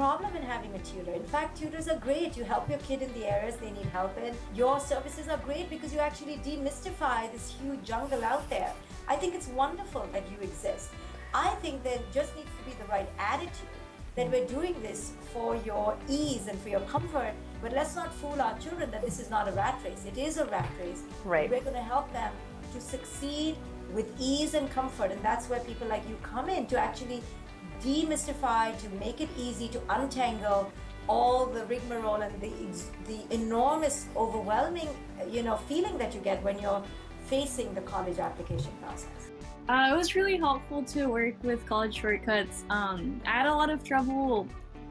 problem in having a tutor. In fact, tutors are great. You help your kid in the areas they need help in. Your services are great because you actually demystify this huge jungle out there. I think it's wonderful that you exist. I think there just needs to be the right attitude that we're doing this for your ease and for your comfort, but let's not fool our children that this is not a rat race. It is a rat race. Right. We're going to help them to succeed with ease and comfort, and that's where people like you come in to actually demystify, to make it easy, to untangle all the rigmarole and the enormous, overwhelming, feeling that you get when you're facing the college application process. It was really helpful to work with College Shortcuts. I had a lot of trouble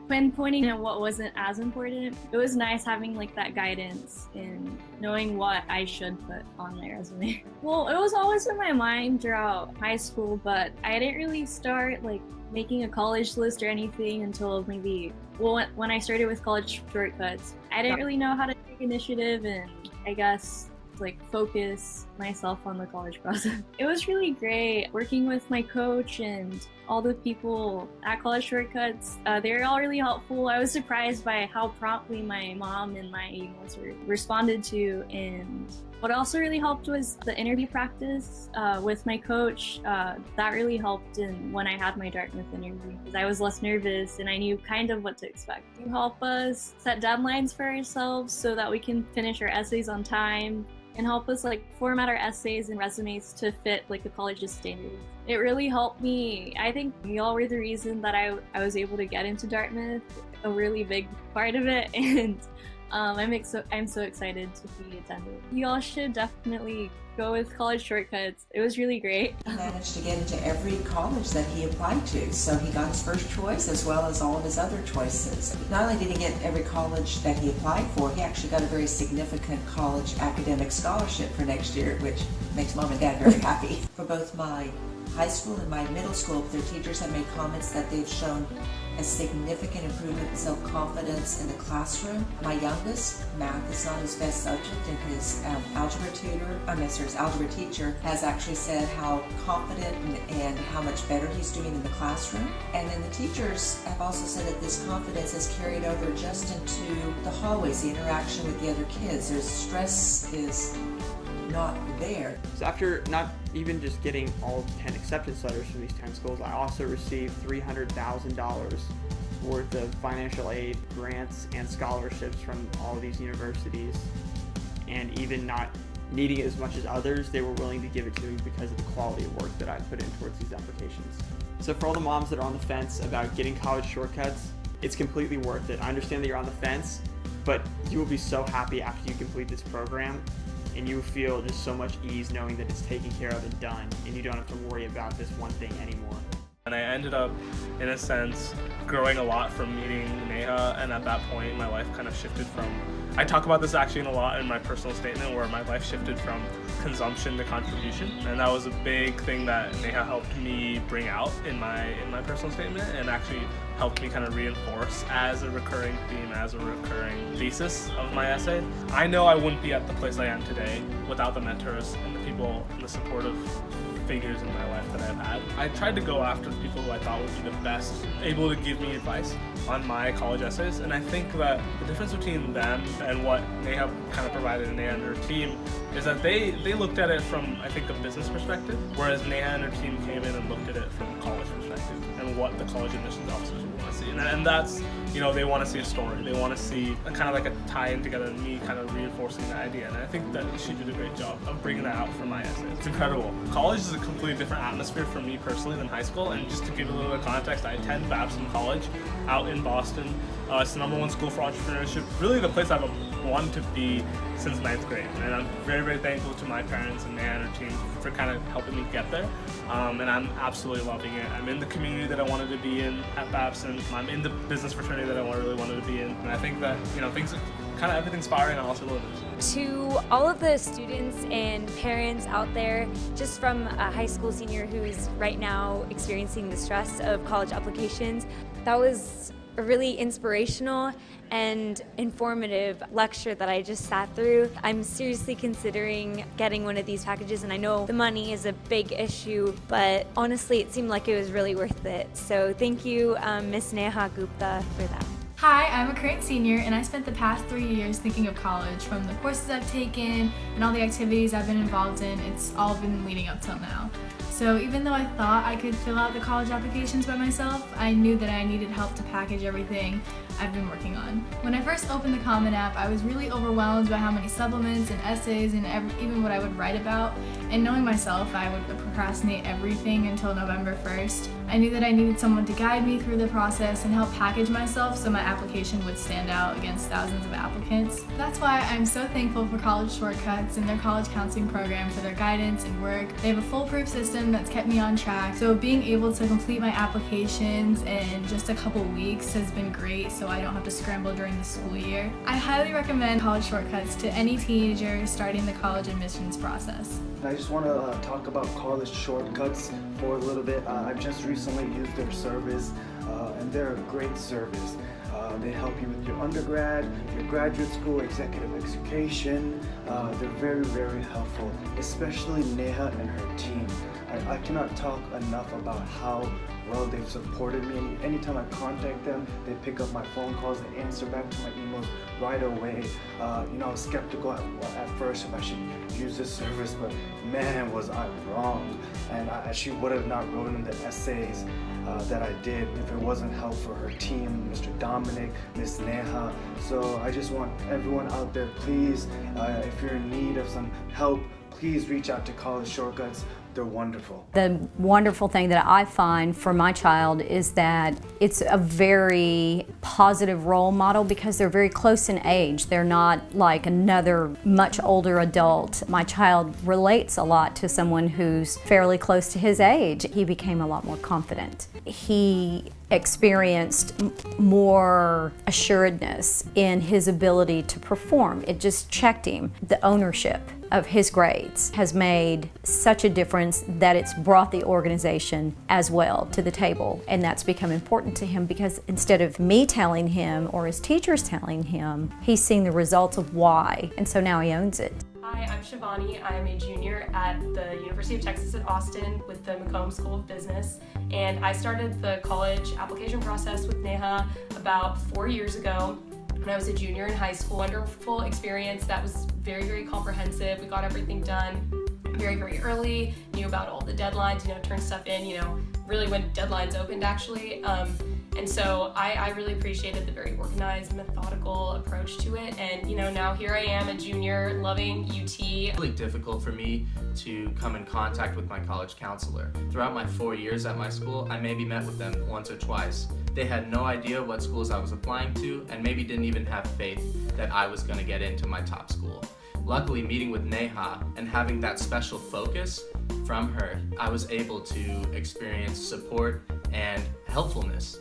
pinpointing at what wasn't as important. It was nice having like that guidance in knowing what I should put on my resume. Well, it was always in my mind throughout high school, but I didn't really start like making a college list or anything until maybe, when I started with College Shortcuts. I didn't really know how to take initiative and I guess like focus myself on the college process. It was really great working with my coach and all the people at College Shortcuts. They were all really helpful. I was surprised by how promptly my mom and my emails were responded to, and what also really helped was the interview practice with my coach. That really helped when I had my Dartmouth interview because I was less nervous and I knew kind of what to expect. You help us set deadlines for ourselves so that we can finish our essays on time, and help us like format our essays and resumes to fit like the college's standards. It really helped me. I think y'all were the reason that I was able to get into Dartmouth, a really big part of it, and I'm so excited to be attending. Y'all should definitely go with College Shortcuts. It was really great. He managed to get into every college that he applied to, so he got his first choice as well as all of his other choices. Not only did he get every college that he applied for, he actually got a very significant college academic scholarship for next year, which makes mom and dad very happy. For both my high school and my middle school, their teachers have made comments that they've shown a significant improvement in self-confidence in the classroom. My youngest, math is not his best subject, and his algebra teacher has actually said how confident and how much better he's doing in the classroom. And then the teachers have also said that this confidence has carried over just into the hallways, the interaction with the other kids. Their stress is not there. So after not even just getting all 10 acceptance letters from these 10 schools, I also received $300,000 worth of financial aid, grants, and scholarships from all of these universities. And even not needing it as much as others, they were willing to give it to me because of the quality of work that I put in towards these applications. So for all the moms that are on the fence about getting College Shortcuts, it's completely worth it. I understand that you're on the fence, but you will be so happy after you complete this program, and you feel just so much ease knowing that it's taken care of and done, and you don't have to worry about this one thing anymore. And I ended up, in a sense, growing a lot from meeting Neha, and at that point my life kind of shifted from, I talk about this actually a lot in my personal statement, where my life shifted from consumption to contribution, and that was a big thing that Neha helped me bring out in my personal statement, and actually helped me kind of reinforce as a recurring theme, as a recurring thesis of my essay. I know I wouldn't be at the place I am today without the mentors and the people and the supportive figures in my life that I've had. I tried to go after the people who I thought would be the best able to give me advice on my college essays, and I think that the difference between them and what Neha kind of provided, Neha and her team, is that they looked at it from, I think, a business perspective, whereas Neha and her team came in and looked at it from a college perspective and what the college admissions officers would want to see. And that's, they want to see a story. They want to see kind of like a tie-in together, and me kind of reinforcing the idea. And I think that she did a great job of bringing that out for my essay. It's incredible. College is a completely different atmosphere for me personally than high school. And just to give a little bit of context, I attend Babson College out in Boston. It's the #1 school for entrepreneurship. Really the place I've wanted to be since 9th grade. And I'm very, very thankful to my parents and Nan and her team for kind of helping me get there. And I'm absolutely loving it. I'm in the community that I wanted to be in at Babson. I'm in the business fraternity that I really wanted to be in. And I think that, things kind of everything's firing on all cylinders. To all of the students and parents out there, just from a high school senior who's right now experiencing the stress of college applications, that was a really inspirational and informative lecture that I just sat through. I'm seriously considering getting one of these packages, and I know the money is a big issue, but honestly it seemed like it was really worth it. So thank you, Miss Neha Gupta, for that. Hi, I'm a current senior, and I spent the past 3 years thinking of college. From the courses I've taken and all the activities I've been involved in, it's all been leading up till now. So even though I thought I could fill out the college applications by myself, I knew that I needed help to package everything I've been working on. When I first opened the Common App, I was really overwhelmed by how many supplements and essays and even what I would write about. And knowing myself, I would procrastinate everything until November 1st. I knew that I needed someone to guide me through the process and help package myself so my application would stand out against thousands of applicants. That's why I'm so thankful for College Shortcuts and their college counseling program for their guidance and work. They have a foolproof system that's kept me on track, so being able to complete my applications in just a couple weeks has been great, so I don't have to scramble during the school year. I highly recommend College Shortcuts to any teenager starting the college admissions process. I just want to talk about College Shortcuts for a little bit. I've just recently used their service, and they're a great service. They help you with your undergrad, your graduate school, executive education. They're very, very helpful, especially Neha and her team. I cannot talk enough about how well they've supported me. Anytime I contact them, they pick up my phone calls, they answer back to my emails right away. I was skeptical at first if I should use this service, but man, was I wrong. And she would have not written the essays that I did if it wasn't help for her team, Mr. Dominic, Miss Neha. So I just want everyone out there, please, if you're in need of some help, please reach out to College Shortcuts. They're wonderful. The wonderful thing that I find for my child is that it's a very positive role model because they're very close in age. They're not like another much older adult. My child relates a lot to someone who's fairly close to his age. He became a lot more confident. He experienced more assuredness in his ability to perform. It just checked him. The ownership of his grades has made such a difference that it's brought the organization as well to the table, and that's become important to him because instead of me telling him or his teachers telling him, he's seeing the results of why, and so now he owns it. Hi, I'm Shivani. I'm a junior at the University of Texas at Austin with the McComb School of Business, and I started the college application process with Neha about 4 years ago when I was a junior in high school. Wonderful experience that was very, very comprehensive. We got everything done very, very early, knew about all the deadlines, turned stuff in, really when deadlines opened actually. And so I really appreciated the very organized, methodical approach to it. And now here I am, a junior, loving UT. It's really difficult for me to come in contact with my college counselor. Throughout my 4 years at my school, I maybe met with them once or twice. They had no idea what schools I was applying to and maybe didn't even have faith that I was going to get into my top school. Luckily, meeting with Neha and having that special focus from her, I was able to experience support and helpfulness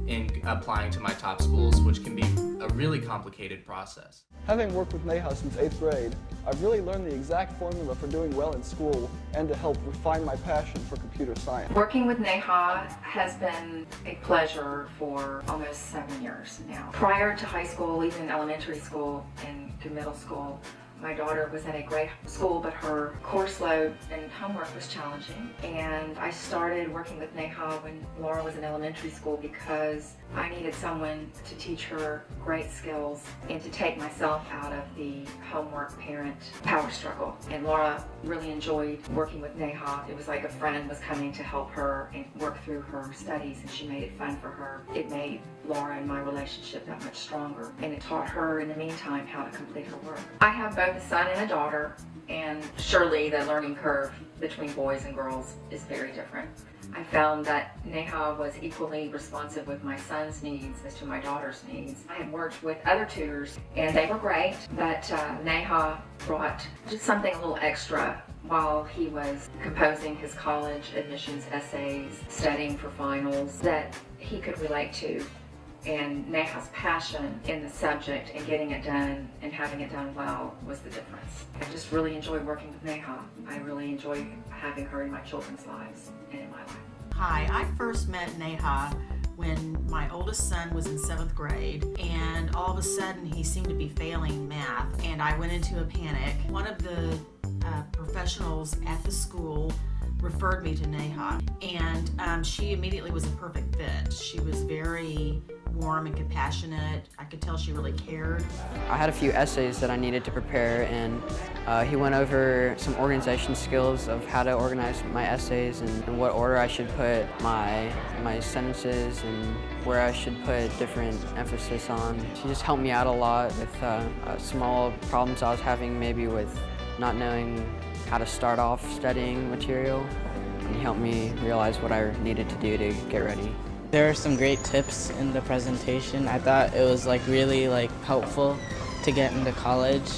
in applying to my top schools, which can be a really complicated process. Having worked with Neha since 8th grade, I've really learned the exact formula for doing well in school and to help refine my passion for computer science. Working with Neha has been a pleasure for almost 7 years now. Prior to high school, even elementary school and through middle school, my daughter was in a great school, but her course load and homework was challenging. And I started working with Neha when Laura was in elementary school because I needed someone to teach her great skills and to take myself out of the homework parent power struggle. And Laura really enjoyed working with Neha. It was like a friend was coming to help her and work through her studies, and she made it fun for her. It made Laura and my relationship that much stronger, and it taught her in the meantime how to complete her work. I have both a son and a daughter, and surely the learning curve between boys and girls is very different. I found that Neha was equally responsive with my son's needs as to my daughter's needs. I had worked with other tutors and they were great, but Neha brought just something a little extra while he was composing his college admissions essays, studying for finals, that he could relate to. And Neha's passion in the subject and getting it done and having it done well was the difference. I just really enjoy working with Neha. I really enjoy having her in my children's lives and in my life. Hi, I first met Neha when my oldest son was in 7th grade, and all of a sudden he seemed to be failing math, and I went into a panic. One of the professionals at the school referred me to Neha, and she immediately was a perfect fit. She was very warm and compassionate. I could tell she really cared. I had a few essays that I needed to prepare, and he went over some organization skills of how to organize my essays and what order I should put my sentences and where I should put different emphasis on. She just helped me out a lot with small problems I was having, maybe with not knowing how to start off studying material, and he helped me realize what I needed to do to get ready. There are some great tips in the presentation. I thought it was really helpful to get into college,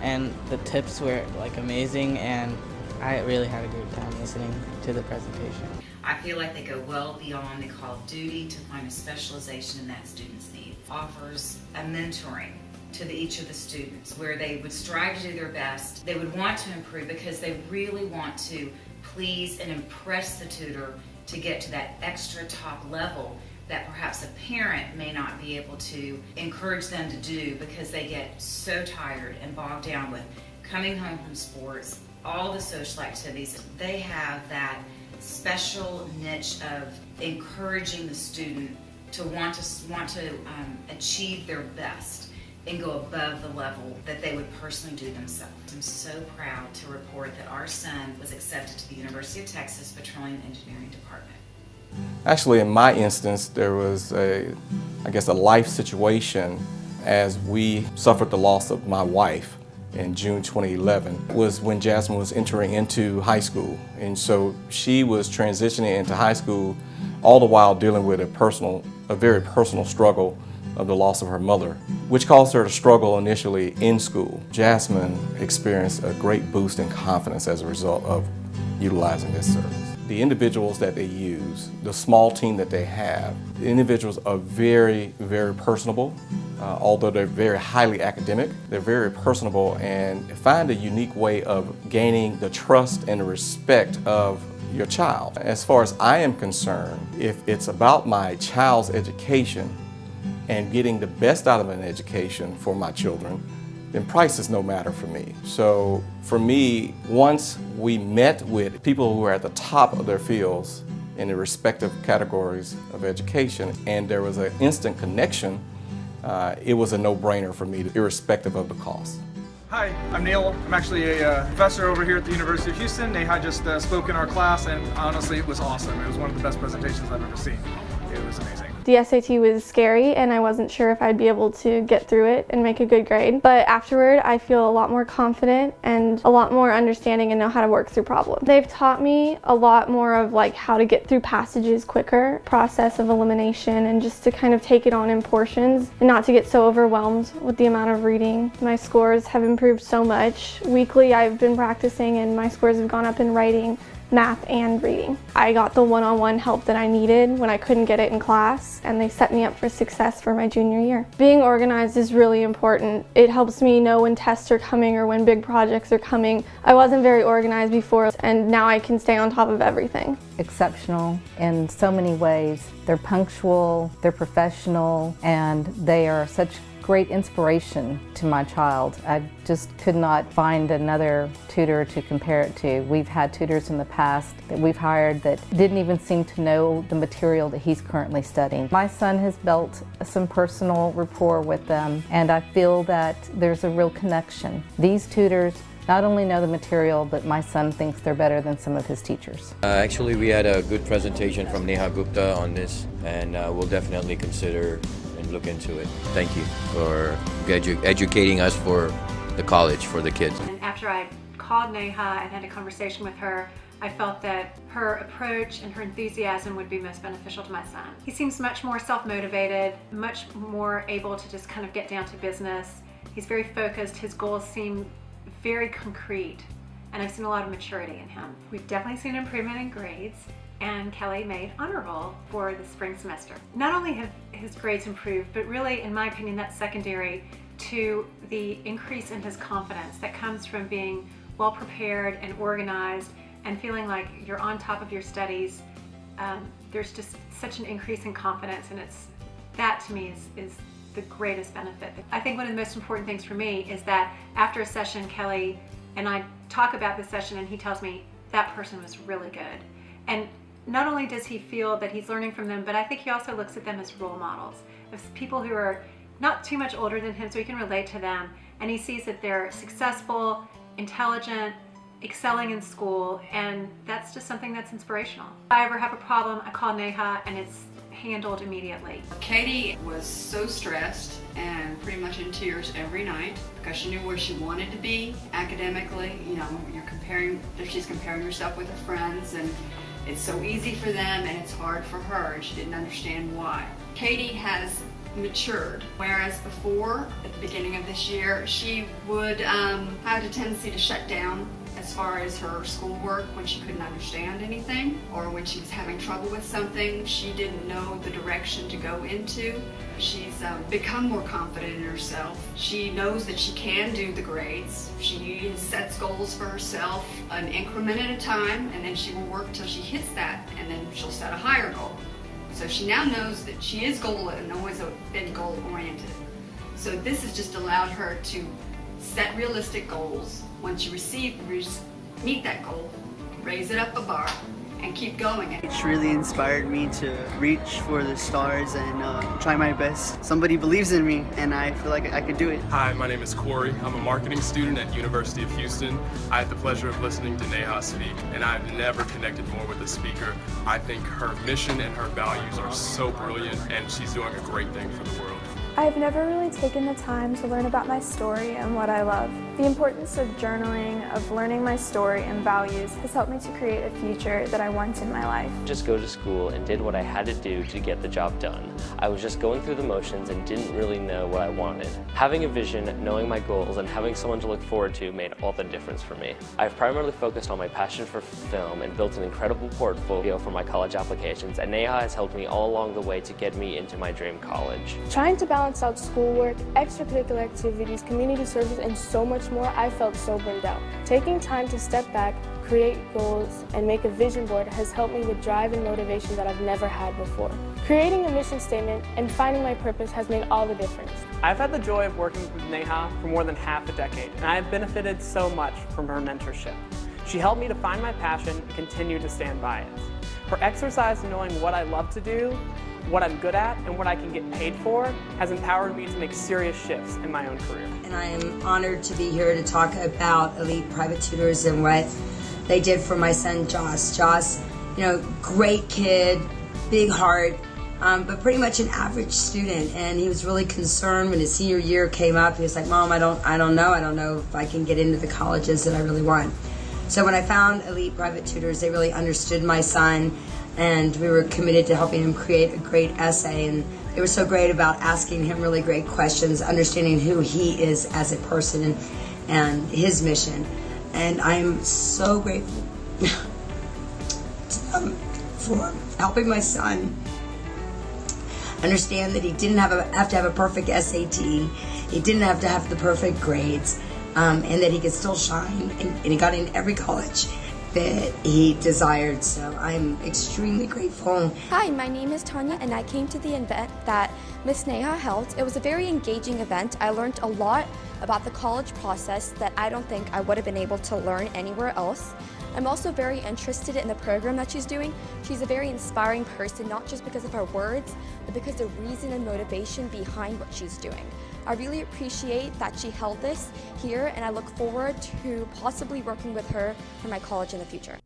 and the tips were amazing, and I really had a great time listening to the presentation. I feel like they go well beyond the call of duty to find a specialization in that student's need. Offers a mentoring to each of the students where they would strive to do their best. They would want to improve because they really want to please and impress the tutor to get to that extra top level that perhaps a parent may not be able to encourage them to do because they get so tired and bogged down with coming home from sports, all the social activities. They have that special niche of encouraging the student to want to achieve their best and go above the level that they would personally do themselves. I'm so proud to report that our son was accepted to the University of Texas Petroleum Engineering Department. Actually, in my instance, there was a life situation as we suffered the loss of my wife in June 2011. It was when Jasmine was entering into high school, and so she was transitioning into high school, all the while dealing with a very personal struggle of the loss of her mother, which caused her to struggle initially in school. Jasmine experienced a great boost in confidence as a result of utilizing this service. The individuals that they use, the small team that they have, the individuals are very, very personable. Although they're very highly academic, they're very personable and find a unique way of gaining the trust and the respect of your child. As far as I am concerned, if it's about my child's education and getting the best out of an education for my children, then price is no matter for me. So for me, once we met with people who were at the top of their fields in the respective categories of education, and there was an instant connection, it was a no-brainer for me, irrespective of the cost. Hi, I'm Neil. I'm actually a professor over here at the University of Houston. Neha just spoke in our class, and honestly, it was awesome. It was one of the best presentations I've ever seen. It was amazing. The SAT was scary and I wasn't sure if I'd be able to get through it and make a good grade. But afterward, I feel a lot more confident and a lot more understanding and know how to work through problems. They've taught me a lot more of how to get through passages quicker, process of elimination, and just to kind of take it on in portions and not to get so overwhelmed with the amount of reading. My scores have improved so much. Weekly, I've been practicing and my scores have gone up in writing, math, and reading. I got the one-on-one help that I needed when I couldn't get it in class, and they set me up for success for my junior year. Being organized is really important. It helps me know when tests are coming or when big projects are coming. I wasn't very organized before, and now I can stay on top of everything. Exceptional in so many ways. They're punctual, they're professional, and they are such great inspiration to my child. I just could not find another tutor to compare it to. We've had tutors in the past that we've hired that didn't even seem to know the material that he's currently studying. My son has built some personal rapport with them, and I feel that there's a real connection. These tutors not only know the material, but my son thinks they're better than some of his teachers. Actually, we had a good presentation from Neha Gupta on this, and we'll definitely consider and look into it. Thank you for educating us for the college, for the kids. And after I called Neha and had a conversation with her, I felt that her approach and her enthusiasm would be most beneficial to my son. He seems much more self-motivated, much more able to just kind of get down to business. He's very focused, his goals seem very concrete, and I've seen a lot of maturity in him. We've definitely seen improvement in grades, and Kelly made honor roll for the spring semester. Not only have his grades improved, but really, in my opinion, that's secondary to the increase in his confidence that comes from being well prepared and organized and feeling like you're on top of your studies there's just such an increase in confidence, and that to me is the greatest benefit. I think one of the most important things for me is that after a session, Kelly and I talk about the session and he tells me that person was really good. And not only does he feel that he's learning from them, but I think he also looks at them as role models, as people who are not too much older than him, so he can relate to them. And he sees that they're successful, intelligent, excelling in school, and that's just something that's inspirational. If I ever have a problem, I call Neha and it's handled immediately. Katie was so stressed and pretty much in tears every night because she knew where she wanted to be academically. You know, she's comparing herself with her friends, and it's so easy for them and it's hard for her, and she didn't understand why. Katie has matured, whereas before, at the beginning of this year, she would have a tendency to shut down as far as her schoolwork when she couldn't understand anything, or when she was having trouble with something she didn't know the direction to go into. She's become more confident in herself. She knows that she can do the grades. She sets goals for herself, an increment at a time, and then she will work till she hits that, and then she'll set a higher goal. So she now knows that she is and always been goal-oriented. So this has just allowed her to set realistic goals. Once you meet that goal, raise it up a bar and keep going. It's really inspired me to reach for the stars and try my best. Somebody believes in me and I feel like I could do it. Hi, my name is Corey. I'm a marketing student at University of Houston. I had the pleasure of listening to Neha speak, and I've never connected more with a speaker. I think her mission and her values are so brilliant, and she's doing a great thing for the world. I've never really taken the time to learn about my story and what I love. The importance of journaling, of learning my story and values has helped me to create a future that I want in my life. Just go to school and did what I had to do to get the job done. I was just going through the motions and didn't really know what I wanted. Having a vision, knowing my goals, and having someone to look forward to made all the difference for me. I've primarily focused on my passion for film and built an incredible portfolio for my college applications, and Neha has helped me all along the way to get me into my dream college. Trying to balance out schoolwork, extracurricular activities, community service, and so much more, I felt so burned out. Taking time to step back, create goals, and make a vision board has helped me with drive and motivation that I've never had before. Creating a mission statement and finding my purpose has made all the difference. I've had the joy of working with Neha for more than half a decade, and I have benefited so much from her mentorship. She helped me to find my passion and continue to stand by it. Her exercise in knowing what I love to do, what I'm good at, and what I can get paid for has empowered me to make serious shifts in my own career. And I am honored to be here to talk about Elite Private Tutors and what they did for my son Joss. Joss, great kid, big heart, but pretty much an average student. And he was really concerned when his senior year came up. He was like, "Mom, I don't know if I can get into the colleges that I really want." So when I found Elite Private Tutors, they really understood my son, and we were committed to helping him create a great essay. And they were so great about asking him really great questions, understanding who he is as a person and his mission. And I'm so grateful to them for helping my son understand that he didn't have to have a perfect SAT, he didn't have to have the perfect grades, and that he could still shine, and he got in every college that he desired. So I'm extremely grateful. Hi, my name is Tanya, and I came to the event that Miss Neha held. It was a very engaging event. I learned a lot about the college process that I don't think I would have been able to learn anywhere else. I'm also very interested in the program that she's doing. She's a very inspiring person, not just because of her words, but because of the reason and motivation behind what she's doing. I really appreciate that she held this here, and I look forward to possibly working with her for my college in the future.